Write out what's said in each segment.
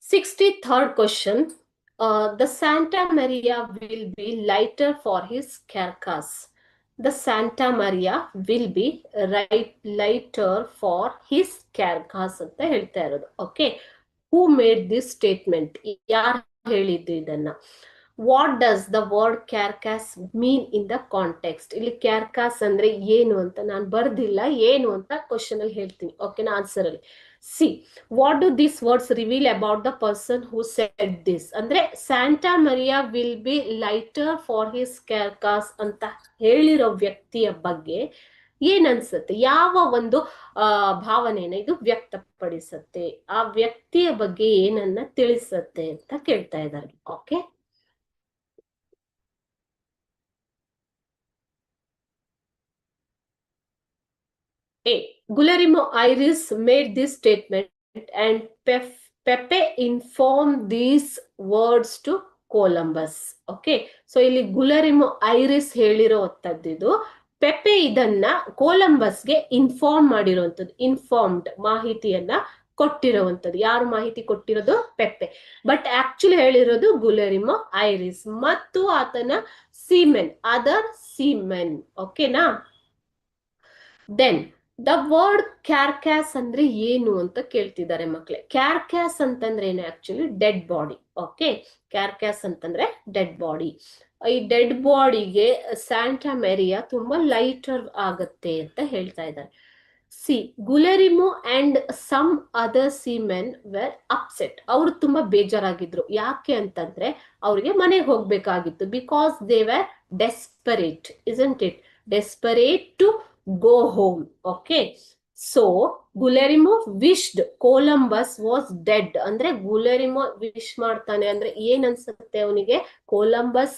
63rd question. The Santa Maria will be lighter for his carcass. The Santa Maria will be lighter for his carcass ಅಂತ ಹೇಳ್ತಾ ಇರೋದು. Okay, who made this statement? ಯಾರು ಹೇಳಿದ್ದು ಇದನ್ನ? What does the word carcass mean in the context? ಇಲ್ಲಿ carcass ಅಂದ್ರೆ ಏನು ಅಂತ ನಾನು ಬರ್ದಿಲ್ಲ, ಏನು ಅಂತ ಕ್ವಶನ್ ಅಲ್ಲಿ ಹೇಳ್ತೀನಿ. ಓಕೆನಾ? ಆನ್ಸರ್ ಅಲ್ಲಿ C, what do this words reveal about the person who said this? ಅಂದ್ರೆ Santa Maria will be lighter for his carcass ಅಂತ ಹೇಳಿರೋ ವ್ಯಕ್ತಿಯ ಬಗ್ಗೆ ಏನ್ ಅನ್ಸುತ್ತೆ? ಯಾವ ಒಂದು ಭಾವನೆನ ಇದು ವ್ಯಕ್ತಪಡಿಸುತ್ತೆ? ಆ ವ್ಯಕ್ತಿಯ ಬಗ್ಗೆ ಏನನ್ನ ತಿಳಿಸುತ್ತೆ ಅಂತ ಕೇಳ್ತಾ ಇದ್ದಾರೆ. Okay, A. Guillermo Iris made this statement and Pepe informed these words to Columbus. Okay, so ಇಲ್ಲಿ ಗುಲರಿಮೋ ಐರಿಸ್ ಹೇಳಿರೋಂಥದ್ದು, ಪೆಪೆ ಇದನ್ನ ಕೊಲಂಬಸ್ಗೆ ಇನ್ಫಾರ್ಮ್ ಮಾಡಿರುವಂಥದ್ದು. ಇನ್ಫಾರ್ಮ್ಡ್, ಮಾಹಿತಿಯನ್ನ ಕೊಟ್ಟಿರುವಂಥದ್ದು. ಯಾರು ಮಾಹಿತಿ ಕೊಟ್ಟಿರೋದು? ಪೆಪೆ. ಬಟ್ ಆಕ್ಚುಲಿ ಹೇಳಿರೋದು ಗುಲರಿಮೋ ಐರಿಸ್ ಮತ್ತು ಆತನ ಸೀಮೆನ್, ಅದರ್ ಸೀಮೆನ್. ಓಕೆನಾ? ದೆನ್ ದ ವರ್ಡ್ ಕ್ಯಾರ್ಕ್ಯಾಸ್ ಅಂದ್ರೆ ಏನು ಅಂತ ಕೇಳ್ತಿದ್ದಾರೆ ಮಕ್ಳೆ. ಕ್ಯಾರ್ಕ್ಯಾಸ್ ಅಂತಂದ್ರೆ ಏನು? Actually dead body. Okay, carcass ಅಂತಂದ್ರೆ ಡೆಡ್ ಬಾಡಿ. ಈ ಡೆಡ್ ಬಾಡಿಗೆ ಸ್ಯಾಂಟಾ ಮೆರಿಯಾ ತುಂಬಾ ಲೈಟರ್ ಆಗತ್ತೆ ಅಂತ ಹೇಳ್ತಾ ಇದ್ದಾರೆ. See, Guillermo and some other seamen were upset. ಅವರು ತುಂಬಾ ಬೇಜಾರಾಗಿದ್ರು. ಯಾಕೆ ಅಂತಂದ್ರೆ ಅವ್ರಿಗೆ ಮನೆಗೆ ಹೋಗ್ಬೇಕಾಗಿತ್ತು. Because they were desperate, isn't it? Desperate to go home. Okay, so Guillermo wished Columbus was dead. ಅಂದ್ರೆ ಗುಲೆರಿಮೋ ವಿಶ್ ಮಾಡ್ತಾನೆ ಅಂದ್ರೆ ಏನ್ ಅನ್ಸುತ್ತೆ ಅವನಿಗೆ? ಕೊಲಂಬಸ್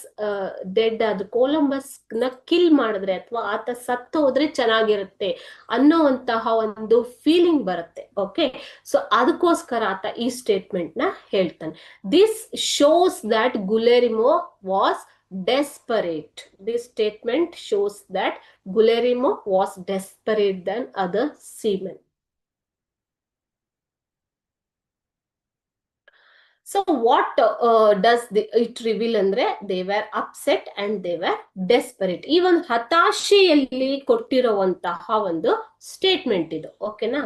ಡೆಡ್ ಆದ್ರೆ, ಕೊಲಂಬಸ್ ನ ಕಿಲ್ ಮಾಡಿದ್ರೆ ಅಥವಾ ಆತ ಸತ್ತು ಹೋದ್ರೆ ಚೆನ್ನಾಗಿರುತ್ತೆ ಅನ್ನೋಂತಹ ಒಂದು ಫೀಲಿಂಗ್ ಬರುತ್ತೆ. ಓಕೆ, ಸೊ ಅದಕ್ಕೋಸ್ಕರ ಆತ ಈ ಸ್ಟೇಟ್ಮೆಂಟ್ ನ ಹೇಳ್ತಾನೆ. This shows that Guillermo was desperate. This statement shows that Guillermo was desperate than other seamen. So what does it reveal? Andre they were upset and they were desperate. Even ಹತಾಶೆಯಲ್ಲಿ ಕೊಟ್ಟಿರುವಂತಹ ಒಂದು statement ಇದು. ಓಕೆನಾ?